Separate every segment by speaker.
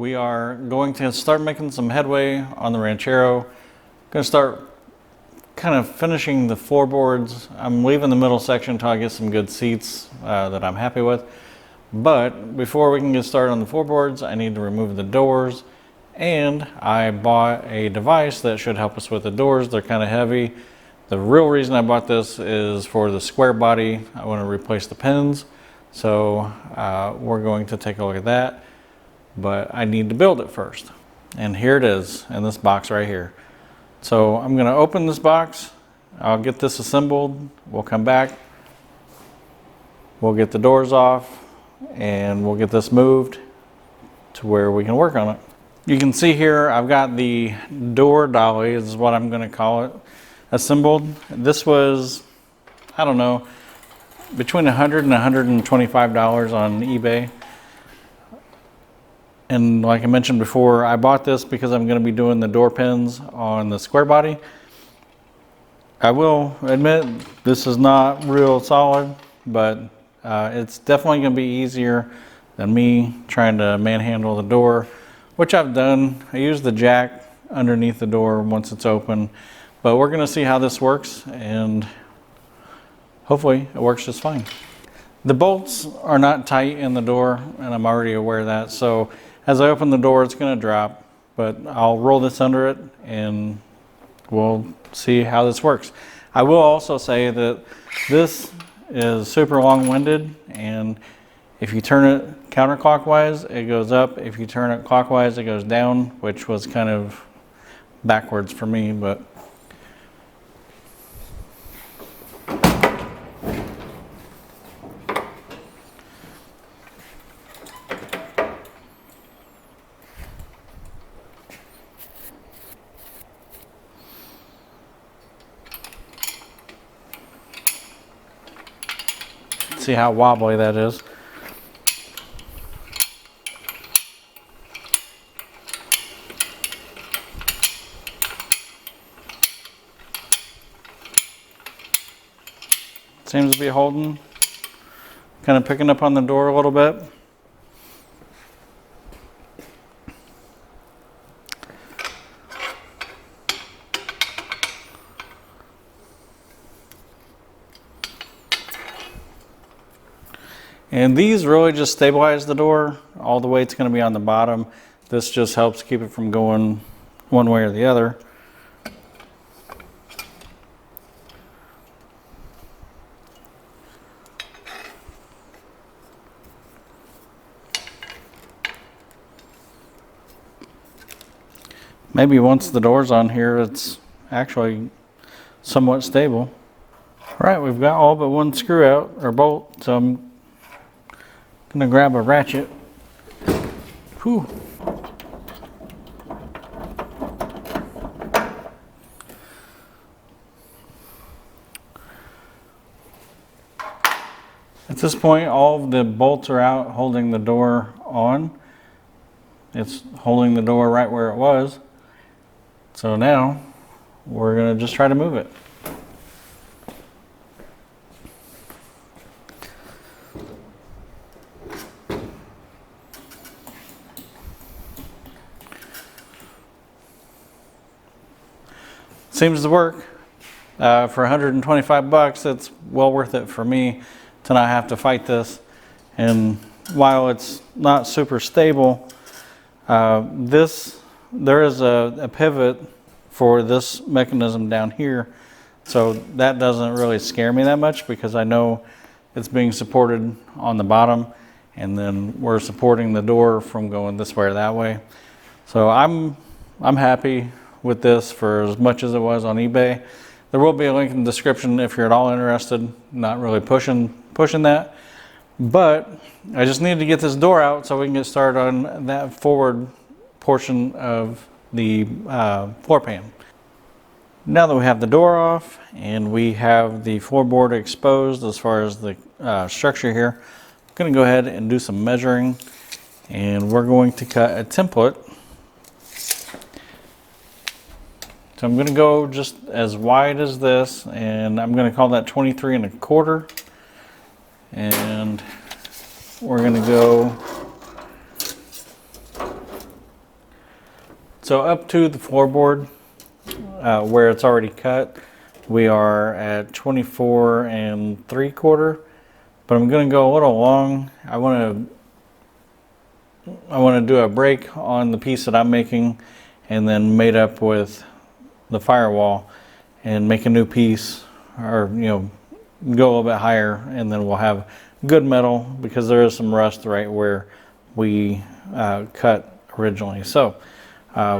Speaker 1: We are going to start making some headway on the Ranchero. Going to start kind of finishing the floorboards. I'm leaving the middle section until I get some good seats that I'm happy with. But before we can get started on the floorboards, I need to remove the doors. And I bought a device that should help us with the doors. They're kind of heavy. The real reason I bought this is for the square body. I want to replace the pins. So we're going to take a look at that. But I need to build it first. And here it is in this box right here. So I'm going to open this box. I'll get this assembled. We'll come back. We'll get the doors off and we'll get this moved to where we can work on it. You can see here I've got the door dolly, is what I'm going to call it, assembled. This was, I don't know, between $100 and $125 on eBay. And like I mentioned before, I bought this because I'm going to be doing the door pins on the square body. I will admit this is not real solid, but it's definitely going to be easier than me trying to manhandle the door, which I've done. I use the jack underneath the door once it's open, but we're going to see how this works, and hopefully it works just fine. The bolts are not tight in the door, and I'm already aware of that, so as I open the door, it's going to drop, but I'll roll this under it and we'll see how this works. I will also say that this is super long-winded, and if you turn it counterclockwise, it goes up. If you turn it clockwise, it goes down, which was kind of backwards for me, but see how wobbly that is. Seems to be holding, kind of picking up on the door a little bit. And these really just stabilize the door. All the weight's going to be on the bottom. This just helps keep it from going one way or the other. Maybe once the door's on here, it's actually somewhat stable. All right, we've got all but one screw out, or bolt, so I'm gonna grab a ratchet. Whew. At this point, all of the bolts are out holding the door on. It's holding the door right where it was. So now we're gonna just try to move it. Seems to work. For 125 bucks, it's well worth it for me to not have to fight this. And while it's not super stable, there is a pivot for this mechanism down here. So that doesn't really scare me that much because I know it's being supported on the bottom, and then we're supporting the door from going this way or that way. So I'm happy with this for as much as it was on eBay. There will be a link in the description if you're at all interested. Not really pushing that, but I just need to get this door out so we can get started on that forward portion of the floor pan. Now that we have the door off and we have the floorboard exposed as far as the structure here, I'm going to go ahead and do some measuring, and we're going to cut a template. So I'm going to go just as wide as this, and I'm going to call that 23 1/4. And we're going to go So up to the floorboard, where it's already cut, we are at 24 3/4, but I'm going to go a little long. I want to do a break on the piece that I'm making, and then mate up with the firewall and make a new piece, or go a little bit higher, and then we'll have good metal, because there is some rust right where we cut originally. So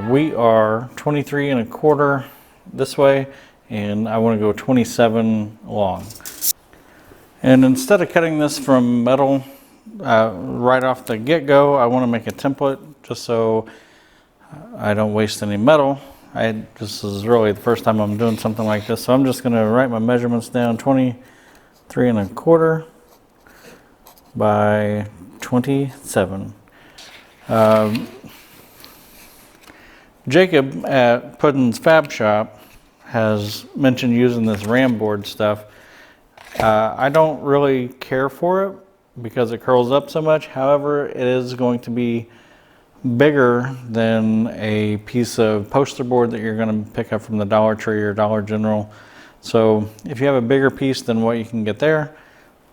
Speaker 1: we are 23 1/4 this way, and I want to go 27 long. And instead of cutting this from metal right off the get-go, I want to make a template just so I don't waste any metal. This is really the first time I'm doing something like this, so I'm just going to write my measurements down: 23 1/4 by 27. Jacob at Puddin's Fab Shop has mentioned using this ram board stuff. I don't really care for it because it curls up so much. However, it is going to be bigger than a piece of poster board that you're going to pick up from the Dollar Tree or Dollar General. So if you have a bigger piece than what you can get there,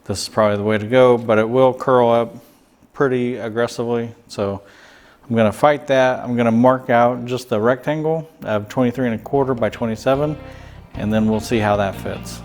Speaker 1: this is probably the way to go, but it will curl up pretty aggressively. So I'm going to fight that. I'm going to mark out just the rectangle of 23 1/4 by 27, and then we'll see how that fits.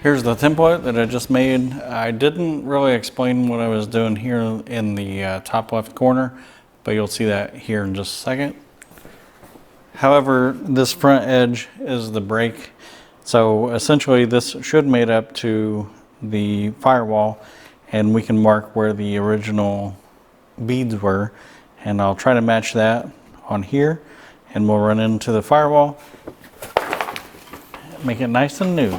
Speaker 1: Here's the template that I just made. I didn't really explain what I was doing here in the top left corner, but you'll see that here in just a second. However, this front edge is the break. So essentially this should mate up to the firewall, and we can mark where the original beads were. And I'll try to match that on here, and we'll run into the firewall, make it nice and new.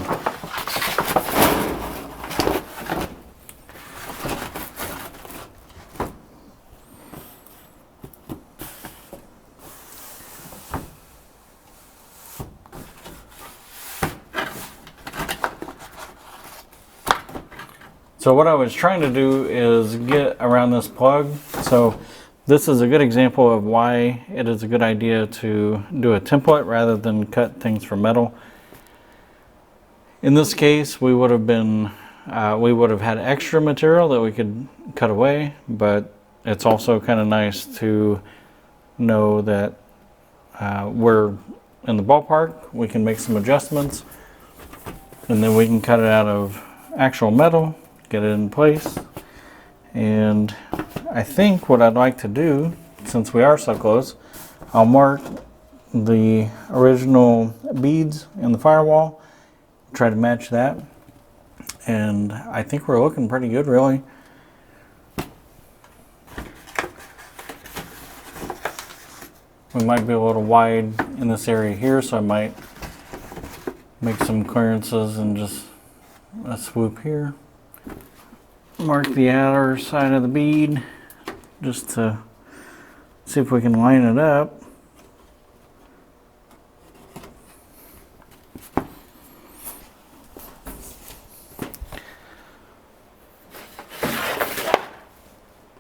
Speaker 1: So what I was trying to do is get around this plug. So this is a good example of why it is a good idea to do a template rather than cut things from metal. In this case, we would have had extra material that we could cut away, but it's also kind of nice to know that we're in the ballpark. We can make some adjustments, and then we can cut it out of actual metal, get it in place. And I think what I'd like to do, since we are so close, I'll mark the original beads in the firewall, try to match that, and I think we're looking pretty good, really. We might be a little wide in this area here, so I might make some clearances and just a swoop here. Mark the outer side of the bead just to see if we can line it up.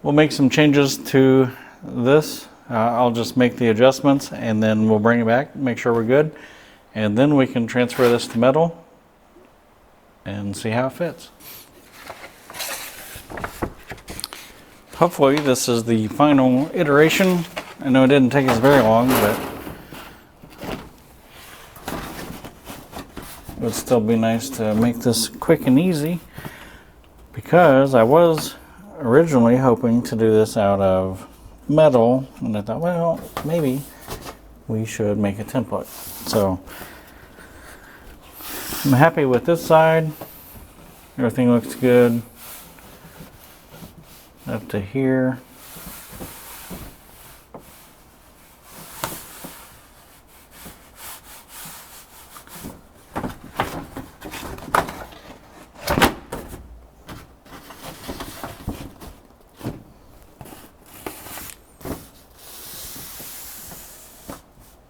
Speaker 1: We'll make some changes to this. I'll just make the adjustments, and then we'll bring it back, make sure we're good, and then we can transfer this to metal and see how it fits. Hopefully this is the final iteration. I know it didn't take us very long, but it would still be nice to make this quick and easy, because I was originally hoping to do this out of metal, and I thought, well, maybe we should make a template. So I'm happy with this side. Everything looks good up to here.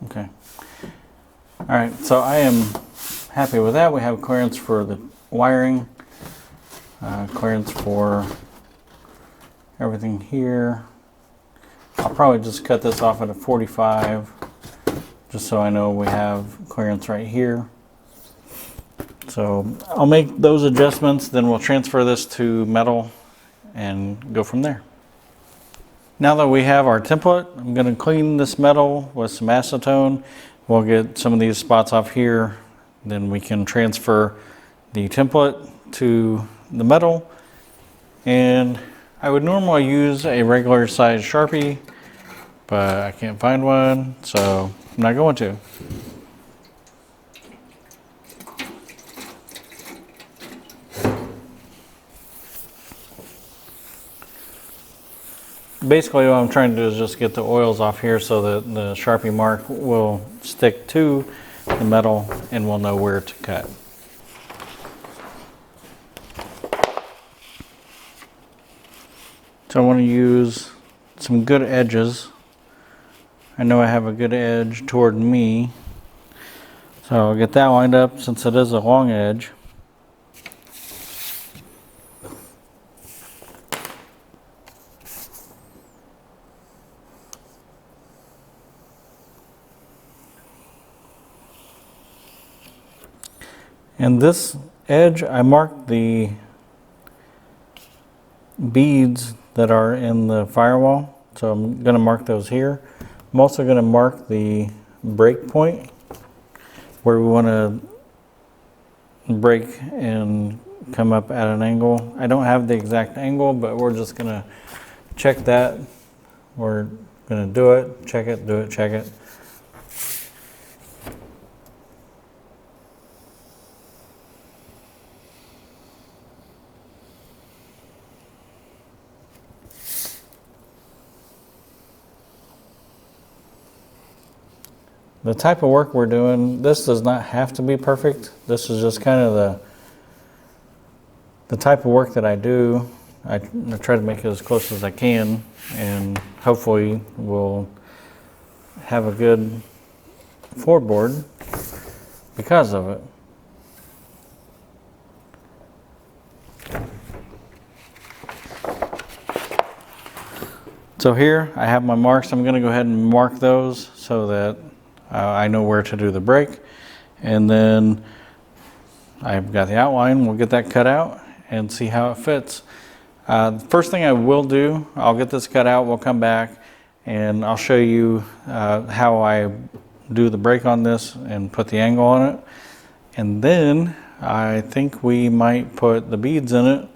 Speaker 1: Okay. All right, so I am happy with that. We have clearance for the wiring, clearance for everything here. I'll probably just cut this off at a 45, just so I know we have clearance right here. So I'll make those adjustments, then we'll transfer this to metal and go from there. Now that we have our template, I'm going to clean this metal with some acetone. We'll get some of these spots off here, then we can transfer the template to the metal. And I would normally use a regular size Sharpie, but I can't find one, so I'm not going to. Basically what I'm trying to do is just get the oils off here so that the Sharpie mark will stick to the metal and we'll know where to cut. So I want to use some good edges. I know I have a good edge toward me, so I'll get that lined up since it is a long edge. And this edge, I marked the beads that are in the firewall, so I'm going to mark those here. I'm also going to mark the break point where we want to break and come up at an angle. I don't have the exact angle, but we're just going to check that. We're going to do it, check it, do it, check it. The type of work we're doing, this does not have to be perfect. This is just kind of the type of work that I do. I try to make it as close as I can, and hopefully we'll have a good floorboard because of it. So here I have my marks. I'm going to go ahead and mark those so that I know where to do the break, and then I've got the outline. We'll get that cut out and see how it fits. The first thing I will do, I'll get this cut out, we'll come back and I'll show you how I do the break on this and put the angle on it. And then I think we might put the beads in it.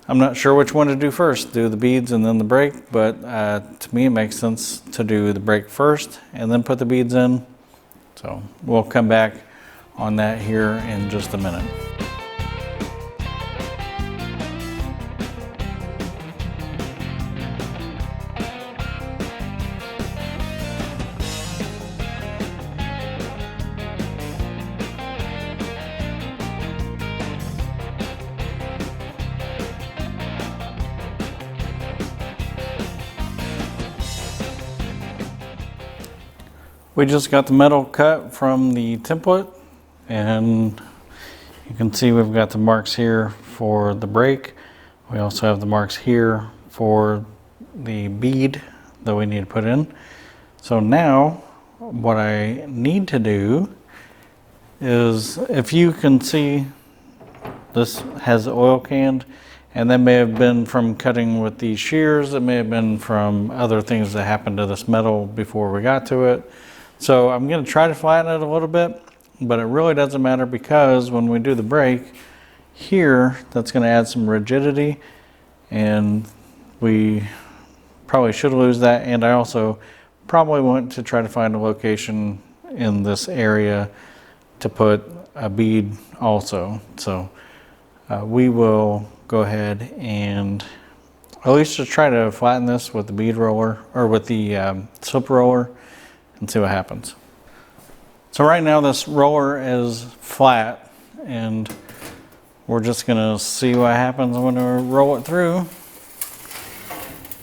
Speaker 1: I'm not sure which one to do first, do the beads and then the break, but to me it makes sense to do the break first and then put the beads in. So we'll come back on that here in just a minute. We just got the metal cut from the template, and you can see we've got the marks here for the break. We also have the marks here for the bead that we need to put in. So now what I need to do is if you can see, this has oil canned, and that may have been from cutting with these shears. It may have been from other things that happened to this metal before we got to it. So I'm going to try to flatten it a little bit, but it really doesn't matter because when we do the brake here, that's going to add some rigidity, and we probably should lose that. And I also probably want to try to find a location in this area to put a bead also. So we will go ahead and at least just try to flatten this with the bead roller or with the slip roller and see what happens. So right now this roller is flat, and we're just gonna see what happens when we roll it through.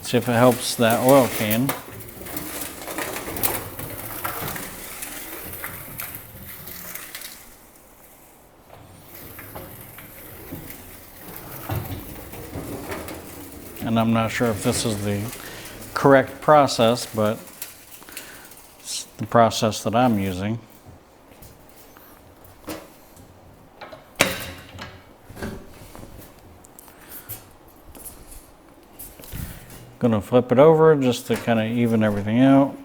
Speaker 1: See if it helps that oil can. And I'm not sure if this is the correct process, but it's the process that I'm using. Gonna flip it over just to kind of even everything out.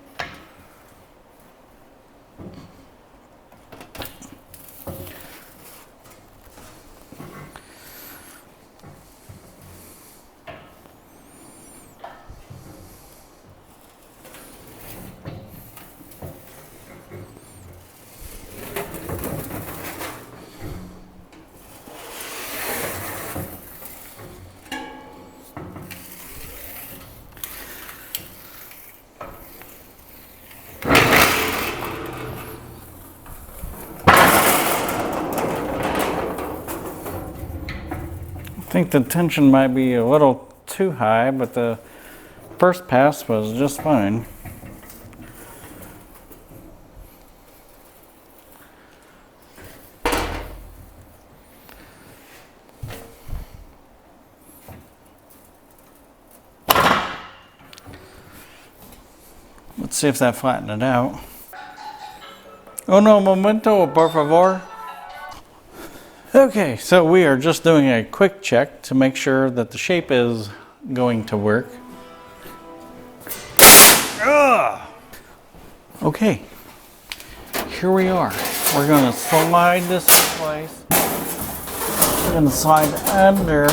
Speaker 1: I think the tension might be a little too high, but the first pass was just fine. Let's see if that flattened it out. Uno momento, por favor. Okay, so we are just doing a quick check to make sure that the shape is going to work. Ugh. Okay, here we are. We're gonna slide this in place. We're gonna slide under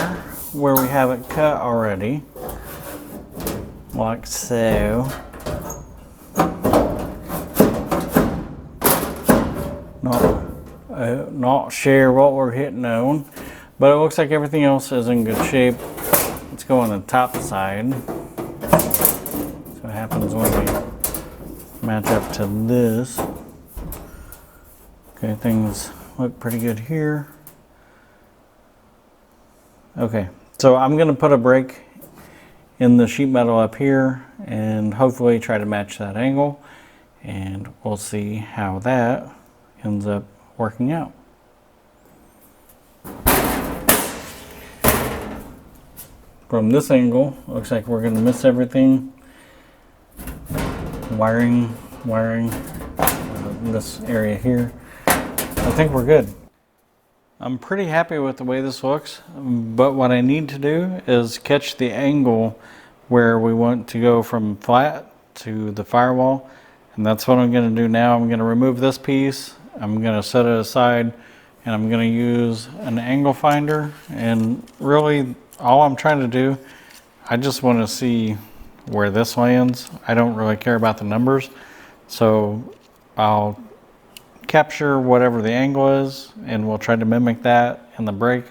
Speaker 1: where we have it cut already, like so. Not sure what we're hitting on, but it looks like everything else is in good shape. Let's go on the top side. So what happens when we match up to this. Okay, things look pretty good here. Okay, so I'm gonna put a brake in the sheet metal up here and hopefully try to match that angle, and we'll see how that ends up working out. From this angle, looks like we're going to miss everything. Wiring, this area here. I think we're good. I'm pretty happy with the way this looks, but what I need to do is catch the angle where we want to go from flat to the firewall, and that's what I'm going to do now. I'm going to remove this piece. I'm going to set it aside, and I'm going to use an angle finder, and really all I'm trying to do, I just want to see where this lands. I don't really care about the numbers, so I'll capture whatever the angle is, and we'll try to mimic that in the brake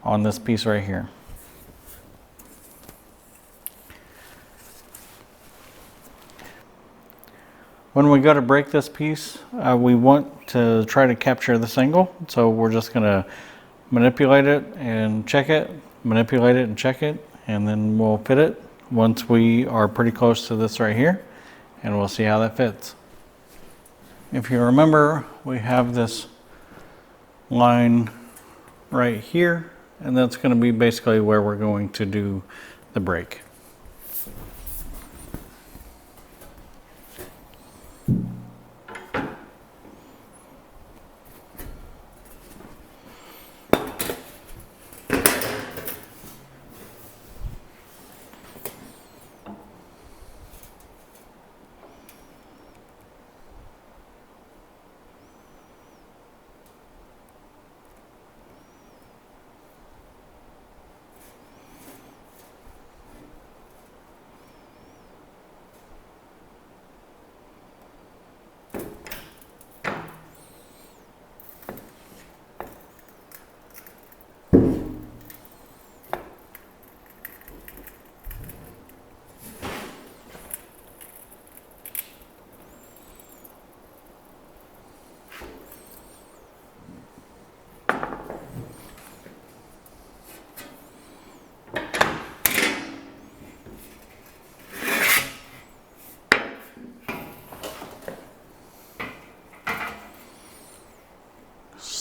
Speaker 1: on this piece right here. When we go to break this piece, we want to try to capture this angle. So we're just going to manipulate it and check it, manipulate it and check it, and then we'll fit it once we are pretty close to this right here, and we'll see how that fits. If you remember, we have this line right here, and that's going to be basically where we're going to do the brake.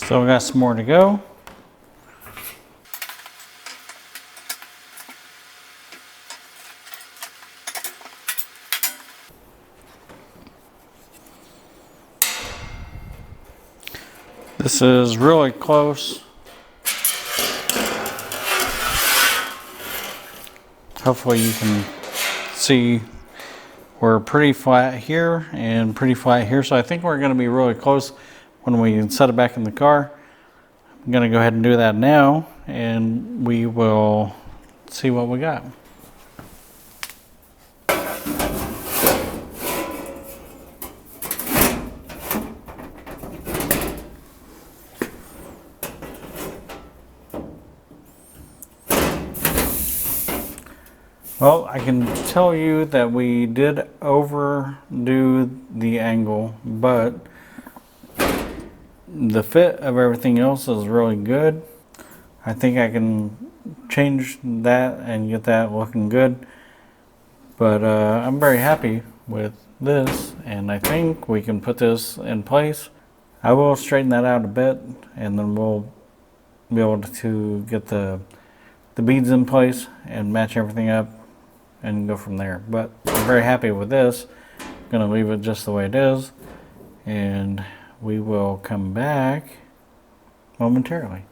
Speaker 1: Still got some more to go. This is really close. Hopefully you can see we're pretty flat here and pretty flat here. So I think we're going to be really close when we set it back in the car. I'm going to go ahead and do that now and we will see what we got. Well, I can tell you that we did overdo the angle, but the fit of everything else is really good. I think I can change that and get that looking good. But I'm very happy with this, and I think we can put this in place. I will straighten that out a bit, and then we'll be able to get the beads in place and match everything up and go from there. But I'm very happy with this. I'm going to leave it just the way it is, and we will come back momentarily.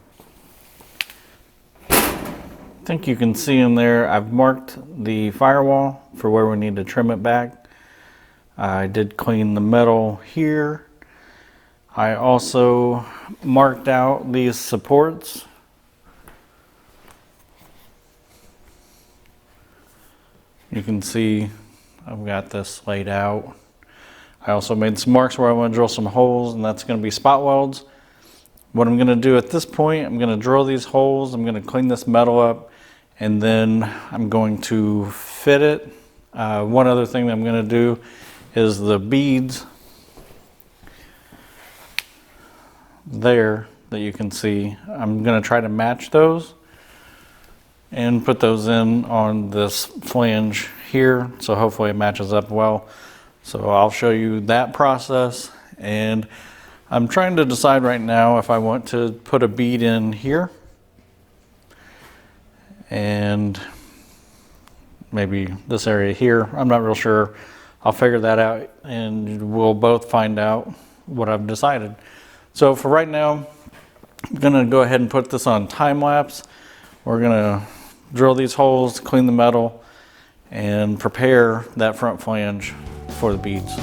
Speaker 1: I think you can see in there I've marked the firewall for where we need to trim it back. I did clean the metal here. I also marked out these supports. You can see I've got this laid out. I also made some marks where I want to drill some holes, and that's going to be spot welds. What I'm going to do at this point, I'm going to drill these holes, I'm going to clean this metal up, and then I'm going to fit it. One other thing that I'm going to do is the beads there that you can see. I'm going to try to match those and put those in on this flange here, so hopefully it matches up well. So I'll show you that process, and I'm trying to decide right now if I want to put a bead in here and maybe this area here. I'm not real sure. I'll figure that out and we'll both find out what I've decided. So for right now, I'm gonna go ahead and put this on time lapse. We're gonna drill these holes, clean the metal, and prepare that front flange for the beads.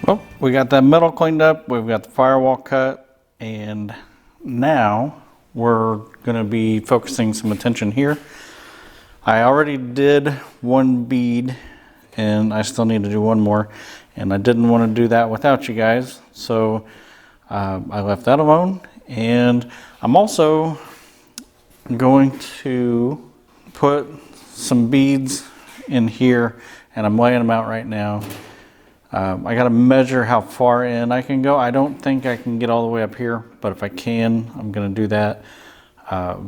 Speaker 1: Well, we got that metal cleaned up, we've got the firewall cut, and now we're going to be focusing some attention here. I already did one bead and I still need to do one more, and I didn't want to do that without you guys, so I left that alone. And I'm also going to put some beads in here, and I'm laying them out right now. I got to measure how far in I can go. I don't think I can get all the way up here, but if I can, I'm going to do that.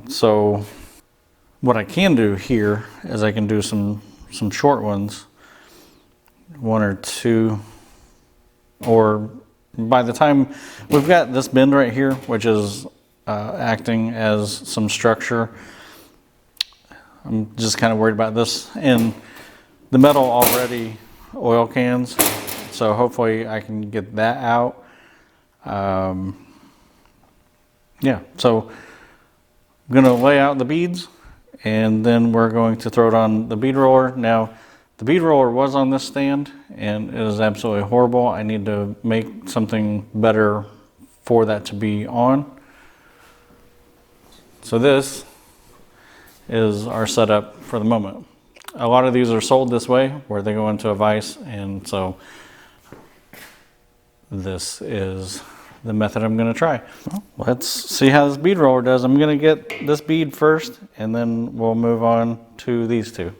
Speaker 1: So what I can do here is I can do some short ones, 1 or 2, or by the time we've got this bend right here, which is acting as some structure, I'm just kind of worried about this. And the metal already oil cans, so hopefully I can get that out. Yeah, so I'm gonna lay out the beads and then we're going to throw it on the bead roller. Now, the bead roller was on this stand and it is absolutely horrible. I need to make something better for that to be on. So this is our setup for the moment. A lot of these are sold this way, where they go into a vise, and so this is the method I'm going to try. Well, let's see how this bead roller does. I'm going to get this bead first, and then we'll move on to these two.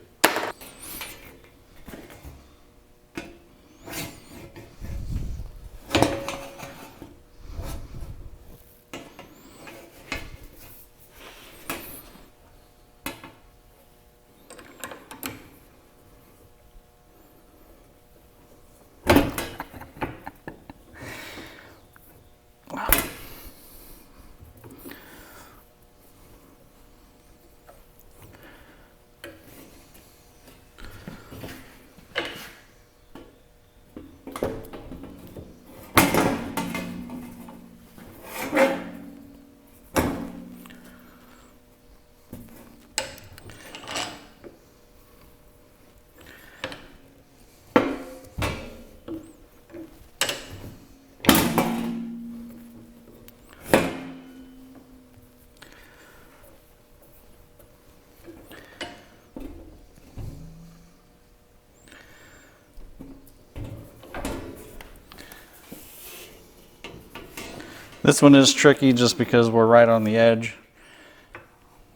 Speaker 1: This one is tricky just because we're right on the edge.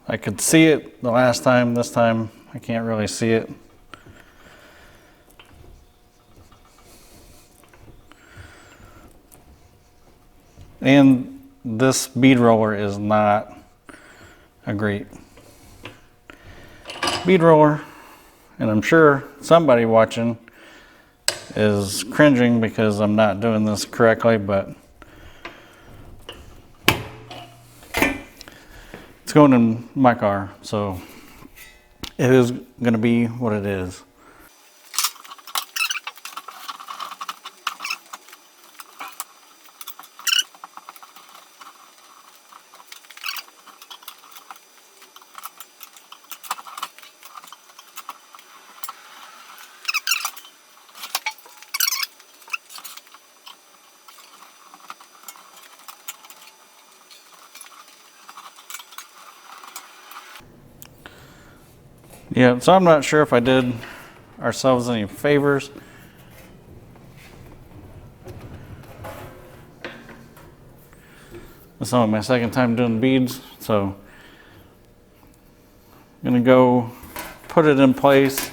Speaker 1: I could see it the last time. This time I can't really see it. And this bead roller is not a great bead roller. And I'm sure somebody watching is cringing because I'm not doing this correctly, but it's going in my car, so it is going to be what it is. Yeah, so I'm not sure if I did ourselves any favors. It's only my second time doing beads, so I'm gonna go put it in place.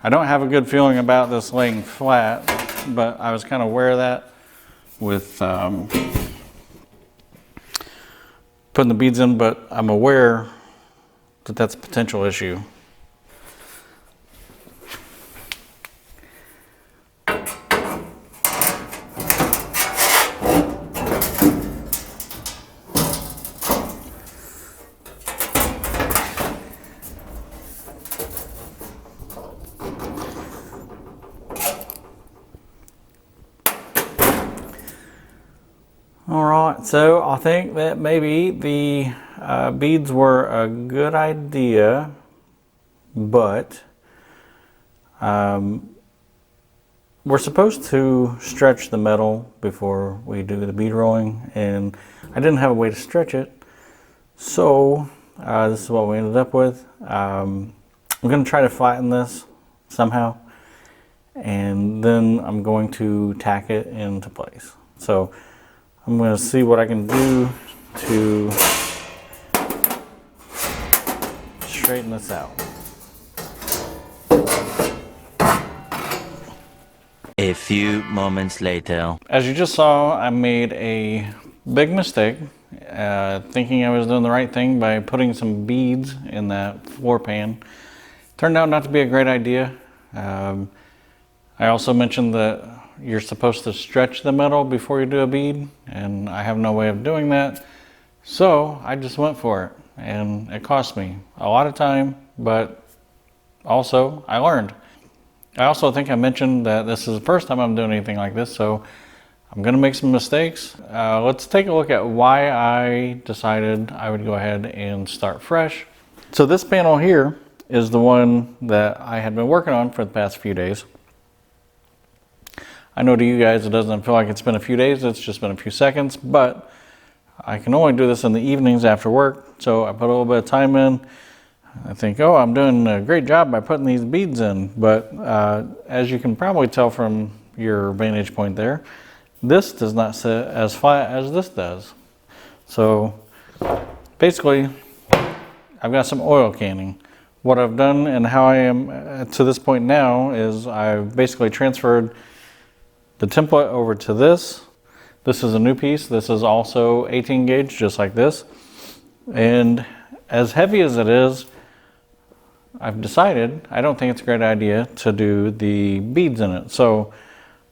Speaker 1: I don't have a good feeling about this laying flat, but I was kind of aware of that with putting the beads in, but I'm aware that that's a potential issue. All right, so I think that maybe the beads were a good idea, but we're supposed to stretch the metal before we do the bead rolling, and I didn't have a way to stretch it, so this is what we ended up with. I'm going to try to flatten this somehow, and then I'm going to tack it into place. So I'm going to see what I can do to straighten this out.
Speaker 2: A few moments later.
Speaker 1: As you just saw, I made a big mistake, thinking I was doing the right thing by putting some beads in that floor pan. Turned out not to be a great idea. I also mentioned that you're supposed to stretch the metal before you do a bead, and I have no way of doing that. So I just went for it, and it cost me a lot of time, but also I learned. I also think I mentioned that this is the first time I'm doing anything like this, so I'm gonna make some mistakes. Let's take a look at why I decided I would go ahead and start fresh. So this panel here is the one that I had been working on for the past few days. I know to you guys it doesn't feel like it's been a few days, it's just been a few seconds, but I can only do this in the evenings after work, so I put a little bit of time in. I think, oh, I'm doing a great job by putting these beads in, but as you can probably tell from your vantage point there, this does not sit as flat as this does. So basically, I've got some oil canning. What I've done and how I am to this point now is I've basically transferred the template over to this. This is a new piece. This is also 18 gauge, just like this. And as heavy as it is, I've decided I don't think it's a great idea to do the beads in it. So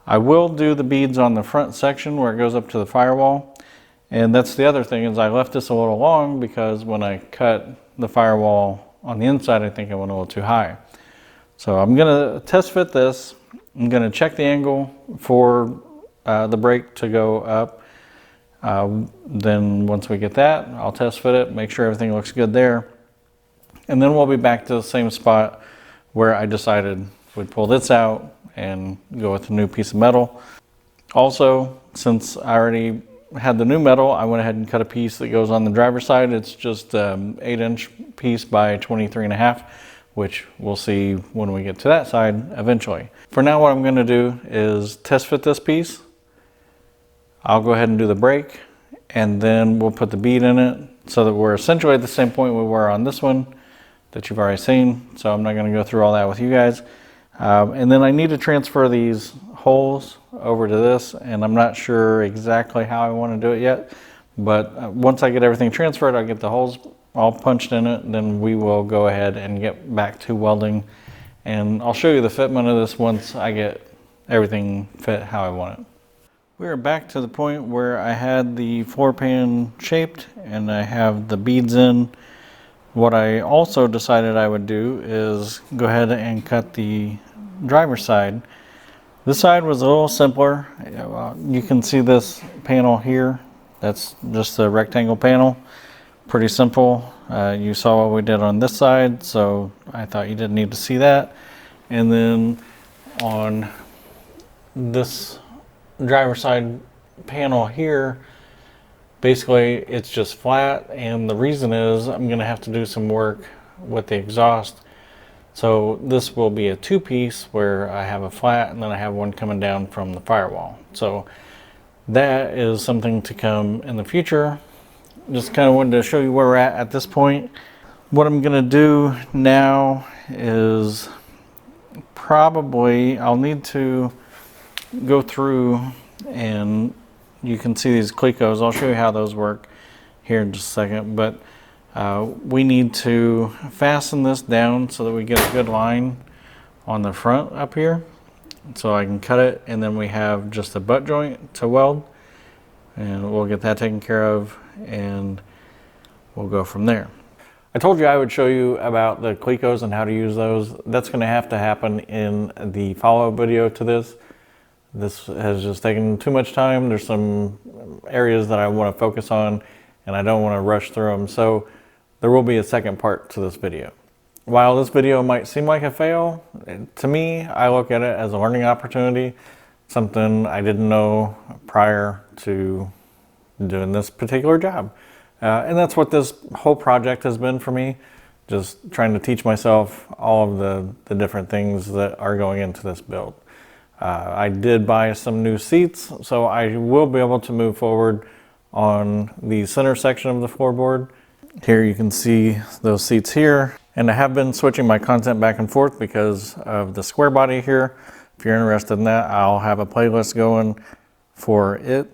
Speaker 1: I will do the beads on the front section where it goes up to the firewall. And that's the other thing, is I left this a little long because when I cut the firewall on the inside, I think I went a little too high. So I'm gonna test fit this. I'm gonna check the angle for the brake to go up. Then once we get that, I'll test fit it, make sure everything looks good there. And then we'll be back to the same spot where I decided we'd pull this out and go with a new piece of metal. Also, since I already had the new metal, I went ahead and cut a piece that goes on the driver's side. It's just an 8-inch piece by 23.5, which we'll see when we get to that side eventually. For now, what I'm gonna do is test fit this piece. I'll go ahead and do the brake, and then we'll put the bead in it so that we're essentially at the same point we were on this one that you've already seen. So I'm not gonna go through all that with you guys. And then I need to transfer these holes over to this, and I'm not sure exactly how I wanna do it yet, but once I get everything transferred, I'll get the holes all punched in it, then we will go ahead and get back to welding. And I'll show you the fitment of this once I get everything fit how I want it. We are back to the point where I had the floor pan shaped and I have the beads in. What I also decided I would do is go ahead and cut the driver's side. This side was a little simpler. You can see this panel here. That's just a rectangle panel. Pretty simple. You saw what we did on this side, so I thought you didn't need to see that. And then on this driver's side panel here, basically it's just flat, and the reason is I'm gonna have to do some work with the exhaust. So this will be a two-piece where I have a flat and then I have one coming down from the firewall. So that is something to come in the future. Just kind of wanted to show you where we're at this point. What I'm gonna do now is probably I'll need to go through, and you can see these clecos. I'll show you how those work here in just a second, but we need to fasten this down so that we get a good line on the front up here, so I can cut it, and then we have just a butt joint to weld, and we'll get that taken care of, and we'll go from there. I told you I would show you about the clecos and how to use those. That's going to have to happen in the follow-up video to this. This has just taken too much time. There's some areas that I want to focus on, and I don't want to rush through them. So there will be a second part to this video. While this video might seem like a fail, to me, I look at it as a learning opportunity, something I didn't know prior to doing this particular job. And that's what this whole project has been for me, just trying to teach myself all of the different things that are going into this build. I did buy some new seats, so I will be able to move forward on the center section of the floorboard. Here you can see those seats here, and I have been switching my content back and forth because of the square body here. if you're interested in that, I'll have a playlist going for it.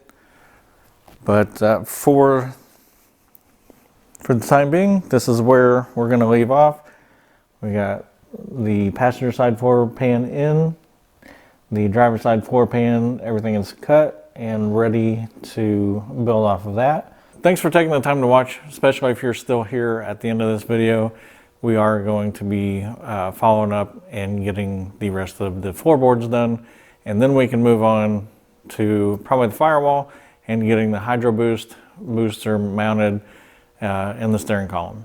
Speaker 1: But for the time being, this is where we're going to leave off. We got the passenger side floor pan in, the driver's side floor pan, everything is cut and ready to build off of that. Thanks for taking the time to watch, especially if you're still here at the end of this video. We are going to be following up and getting the rest of the floorboards done, and then we can move on to probably the firewall and getting the hydro booster mounted in the steering column.